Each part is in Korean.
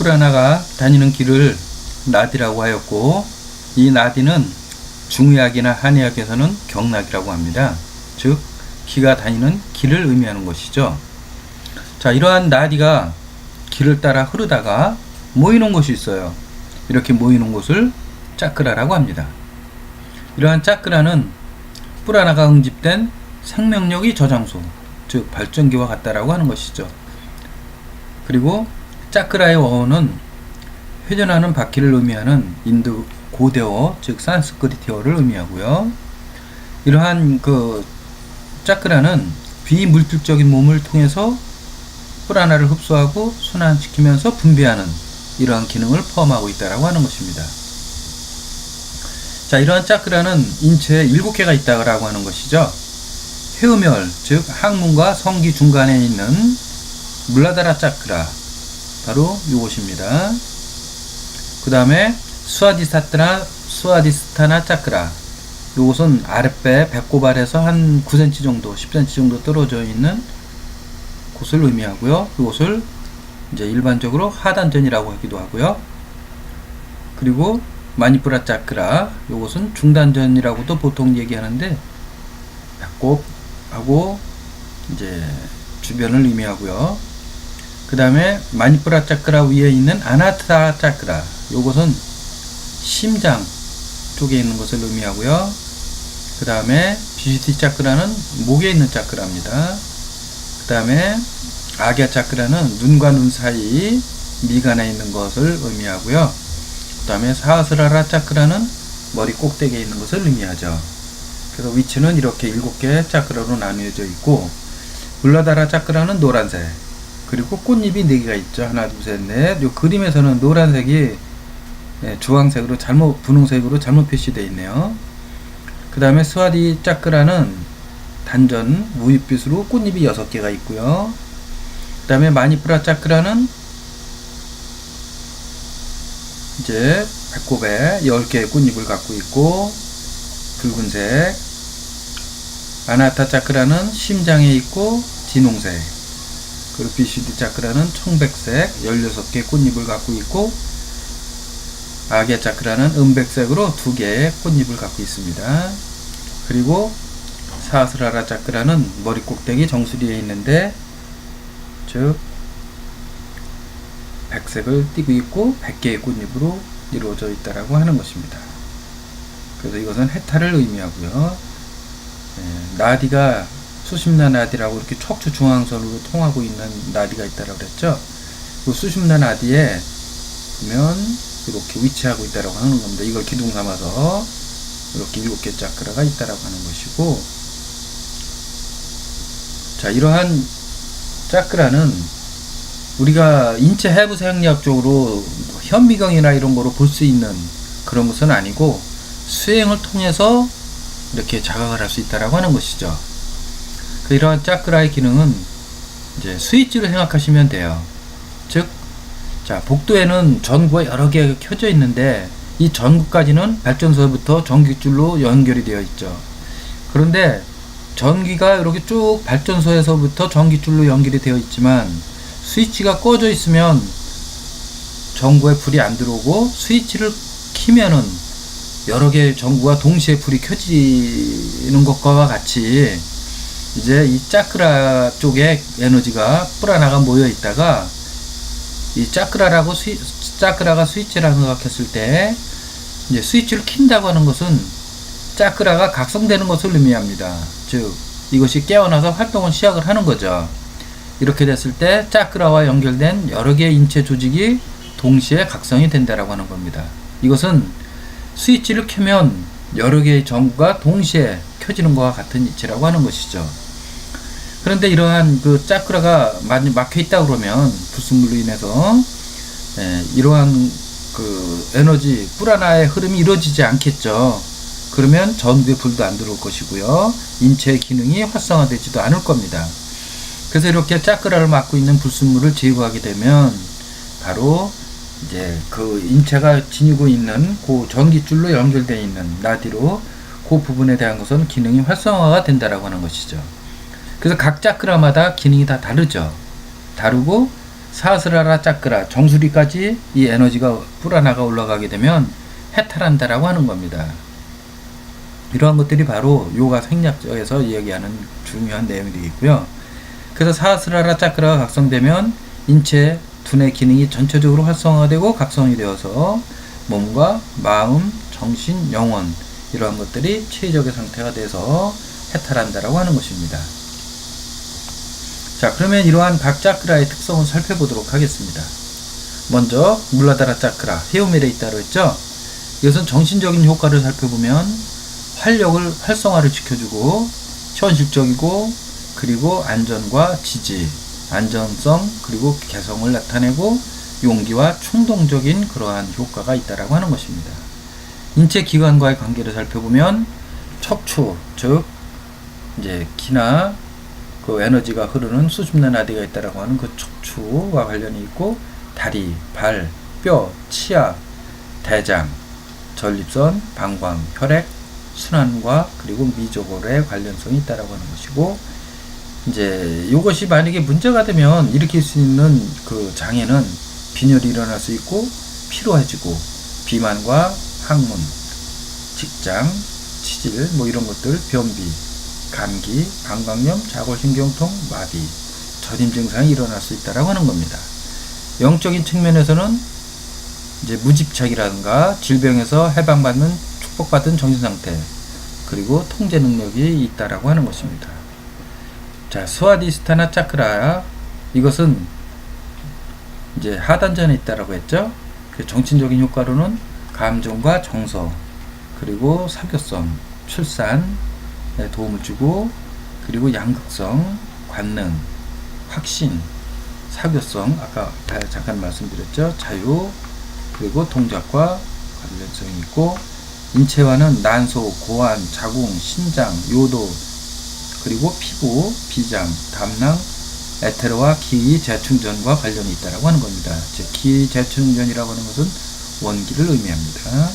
뿔하나가 다니는 길을 나디라고 하였고, 이 나디는 중의학이나 한의학에서는 경락이라고 합니다. 즉 기가 다니는 길을 의미하는 것이죠. 자, 이러한 나디가 길을 따라 흐르다가 모이는 곳이 있어요. 이렇게 모이는 곳을 짜크라라고 합니다. 이러한 짜크라는 뿔하나가 응집된 생명력의 저장소, 즉 발전기와 같다라고 하는 것이죠. 그리고 짜크라의 어원은 회전하는 바퀴를 의미하는 인도 고대어, 즉 산스크리트어를 의미하고요. 이러한 짜크라는 비물질적인 몸을 통해서 뿔하나를 흡수하고 순환시키면서 분비하는 이러한 기능을 포함하고 있다고 하는 것입니다. 자, 이러한 짜크라는 인체에 7개가 있다고 하는 것이죠. 해음혈, 즉 항문과 성기 중간에 있는 물라다라 짜크라, 바로 이것입니다. 그 다음에 수아디스타나 짜크라, 이것은 아랫배 배꼽알에서 한 9cm 정도, 10cm 정도 떨어져 있는 곳을 의미하고요. 이것을 이제 일반적으로 하단전이라고 하기도 하고요. 그리고 마니푸라 짜크라, 이것은 중단전이라고도 보통 얘기하는데 배꼽하고 이제 주변을 의미하고요. 그 다음에 마니푸라 짜크라 위에 있는 아나타 짜크라, 이것은 심장 쪽에 있는 것을 의미하고요. 그 다음에 비슈티 짜크라는 목에 있는 짜크라입니다. 그 다음에 아갸 짜크라는 눈과 눈 사이 미간에 있는 것을 의미하고요. 그 다음에 사스라라 짜크라는 머리 꼭대기에 있는 것을 의미하죠. 그래서 위치는 이렇게 7개 짜크라로 나뉘어져 있고, 물라다라 짜크라는 노란색, 그리고 꽃잎이 4개가 있죠. 하나, 둘, 셋, 넷. 이 그림에서는 노란색이 주황색으로 분홍색으로 잘못 표시되어 있네요. 그 다음에 스와디 짜크라는 단전 무잎빛으로 꽃잎이 6개가 있고요. 그 다음에 마니푸라 짜크라는 이제 배꼽에 10개의 꽃잎을 갖고 있고 붉은색, 아나타 짜크라는 심장에 있고 진홍색, 그리고 비슈디 짜크라는 청백색 16개의 꽃잎을 갖고 있고, 아갸 짜크라는 은백색으로 2개의 꽃잎을 갖고 있습니다. 그리고 사스라라 짜크라는 머리 꼭대기 정수리에 있는데, 즉 백색을 띠고 있고 100개의 꽃잎으로 이루어져 있다라고 하는 것입니다. 그래서 이것은 해탈을 의미하고요. 나디가 수심나 나디라고 이렇게 척추 중앙선으로 통하고 있는 나디가 있다라고 그랬죠. 그 수심나 나디에 보면 이렇게 위치하고 있다라고 하는 겁니다. 이걸 기둥 삼아서 이렇게 7개 짜크라가 있다라고 하는 것이고, 자, 이러한 짜크라는 우리가 인체 해부 생리학적으로 현미경이나 이런 거로 볼 수 있는 그런 것은 아니고 수행을 통해서 이렇게 자각을 할 수 있다라고 하는 것이죠. 이러한 짜크라의 기능은 이제 스위치로 생각하시면 돼요. 즉, 자, 복도에는 전구가 여러 개가 켜져 있는데 이 전구까지는 발전소부터 전기줄로 연결이 되어 있죠. 그런데 전기가 이렇게 쭉 발전소에서부터 전기줄로 연결이 되어 있지만 스위치가 꺼져 있으면 전구에 불이 안 들어오고, 스위치를 키면은 여러 개의 전구가 동시에 불이 켜지는 것과 같이 이제 이 짜크라 쪽에 에너지가 뿔하나가 모여 있다가 이 짜크라가 스위치라고 생각했을 때 이제 스위치를 킨다고 하는 것은 짜크라가 각성되는 것을 의미합니다. 즉 이것이 깨어나서 활동을 시작을 하는 거죠. 이렇게 됐을 때 짜크라와 연결된 여러 개의 인체 조직이 동시에 각성이 된다라고 하는 겁니다. 이것은 스위치를 켜면 여러 개의 전구가 동시에 켜지는 것과 같은 이치라고 하는 것이죠. 그런데 이러한 짜크라가 많이 막혀 있다 그러면 불순물로 인해서 이러한 에너지 뿔하나의 흐름이 이루어지지 않겠죠. 그러면 전구에 불도 안 들어올 것이고요. 인체의 기능이 활성화되지도 않을 겁니다. 그래서 이렇게 짜크라를 막고 있는 불순물을 제거하게 되면 바로 이제 인체가 지니고 있는 그 전기줄로 연결되어 있는 나디로 그 부분에 대한 것은 기능이 활성화가 된다라고 하는 것이죠. 그래서 각 짜크라마다 기능이 다 다르죠. 다르고 사스라라 짜크라 정수리까지 이 에너지가 불어나가 올라가게 되면 해탈한다라고 하는 겁니다. 이러한 것들이 바로 요가 생략적에서 이야기하는 중요한 내용이 되겠고요. 그래서 사스라라 짜크라가 각성되면 인체 두뇌 기능이 전체적으로 활성화되고 각성이 되어서 몸과 마음, 정신, 영혼 이러한 것들이 최적의 상태가 돼서 해탈한다라고 하는 것입니다. 자, 그러면 이러한 각 차크라의 특성을 살펴보도록 하겠습니다. 먼저 물라다라 차크라, 헤오멜에 있다고 했죠. 이것은 정신적인 효과를 살펴보면 활력을 활성화를 지켜주고 현실적이고 그리고 안전과 지지, 안전성 그리고 개성을 나타내고 용기와 충동적인 그러한 효과가 있다라고 하는 것입니다. 인체 기관과의 관계를 살펴보면 척추, 즉 이제 기나 그 에너지가 흐르는 수줍는 나디가 있다라고 하는 그 척추와 관련이 있고 다리, 발, 뼈, 치아, 대장, 전립선, 방광, 혈액, 순환과 그리고 미조골의 관련성이 있다라고 하는 것이고 이제 이것이 만약에 문제가 되면 일으킬 수 있는 그 장애는 빈혈이 일어날 수 있고 피로해지고 비만과 항문, 직장, 치질 뭐 이런 것들, 변비, 감기, 방광염, 자골신경통, 마비, 저림 증상이 일어날 수 있다라고 하는 겁니다. 영적인 측면에서는 이제 무집착이라든가 질병에서 해방받는 축복받은 정신상태 그리고 통제 능력이 있다라고 하는 것입니다. 자, 스와디스타나 차크라 이것은 이제 하단전에 있다라고 했죠. 그 정신적인 효과로는 감정과 정서 그리고 사교성, 출산에 도움을 주고 그리고 양극성, 관능, 확신, 사교성 아까 잠깐 말씀드렸죠. 자유 그리고 동작과 관련성이 있고 인체와는 난소, 고환, 자궁, 신장, 요도 그리고 피부, 비장, 담낭, 에테르와 기의 재충전과 관련이 있다고 하는 겁니다. 즉 기의 재충전이라고 하는 것은 원기를 의미합니다.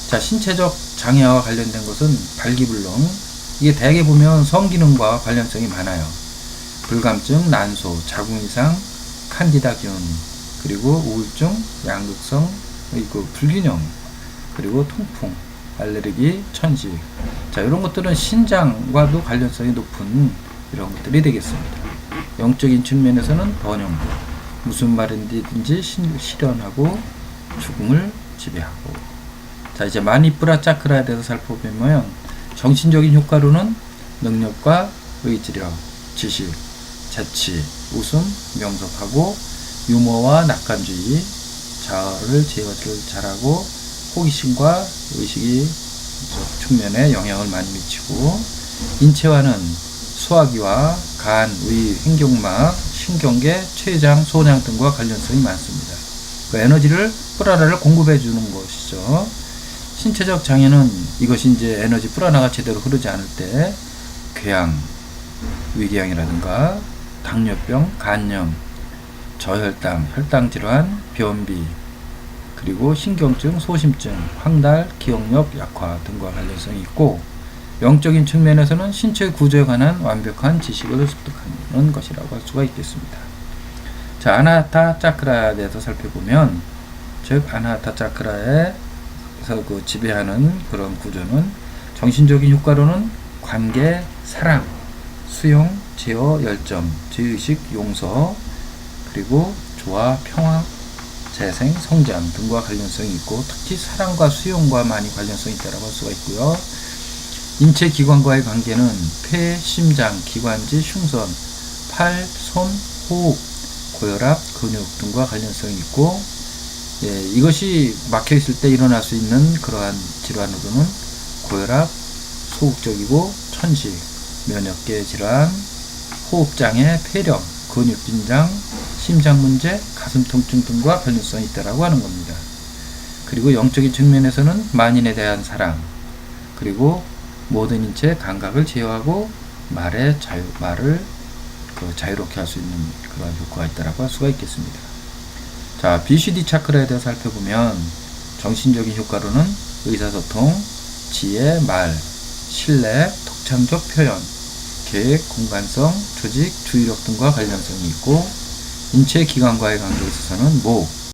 자, 신체적 장애와 관련된 것은 발기불능 이게 대개 보면 성기능과 관련성이 많아요. 불감증, 난소, 자궁 이상, 칸디다균 그리고 우울증, 양극성, 그리고 불균형 그리고 통풍, 알레르기, 천식 자, 이런 것들은 신장과도 관련성이 높은 이런 것들이 되겠습니다. 영적인 측면에서는 번영, 무슨 말인지 실현하고 죽음을 지배하고 자, 이제 마니푸라 차크라에 대해서 살펴보면 정신적인 효과로는 능력과 의지력, 지식, 재치, 웃음, 명석하고 유머와 낙관주의, 자아를 제어를 잘하고 호기심과 의식이 측면에 영향을 많이 미치고 인체와는 소화기와 간, 위, 횡격막, 신경계, 췌장, 소장 등과 관련성이 많습니다. 그 에너지를 프라라를 공급해 주는 것이죠. 신체적 장애는 이것이 이제 에너지 프라나가 제대로 흐르지 않을 때 궤양, 위궤양이라든가 당뇨병, 간염, 저혈당, 혈당 질환, 변비 그리고 신경증, 소심증, 황달, 기억력 약화 등과 관련성이 있고 영적인 측면에서는 신체 구조에 관한 완벽한 지식을 습득하는 것이라고 할 수가 있겠습니다. 자, 아나하타 차크라에 대해서 살펴보면 즉 아나하타 차크라에서 그 지배하는 그런 구조는 정신적인 효과로는 관계, 사랑, 수용, 제어, 열정, 제의식, 용서 그리고 조화, 평화, 재생, 성장 등과 관련성이 있고 특히 사랑과 수용과 많이 관련성이 있다고 할 수가 있고요. 인체 기관과의 관계는 폐, 심장, 기관지, 흉선, 팔, 손, 호흡, 고혈압, 근육 등과 관련성이 있고 이것이 막혀 있을 때 일어날 수 있는 그러한 질환으로는 고혈압, 소극적이고 천식, 면역계 질환, 호흡장애, 폐렴, 근육긴장, 심장문제, 가슴통증 등과 관련성이 있다고 하는 겁니다. 그리고 영적인 측면에서는 만인에 대한 사랑, 그리고 모든 인체 감각을 제어하고 말을 자유롭게 할 수 있는 그런 효과가 있다고 할 수가 있겠습니다. 자, BCD 차크라에 대해서 살펴보면 정신적인 효과로는 의사소통, 지혜, 말, 신뢰, 독창적 표현, 계획, 공간성, 조직, 주의력 등과 관련성이 있고 인체 기관과의 관계에 있어서는 목,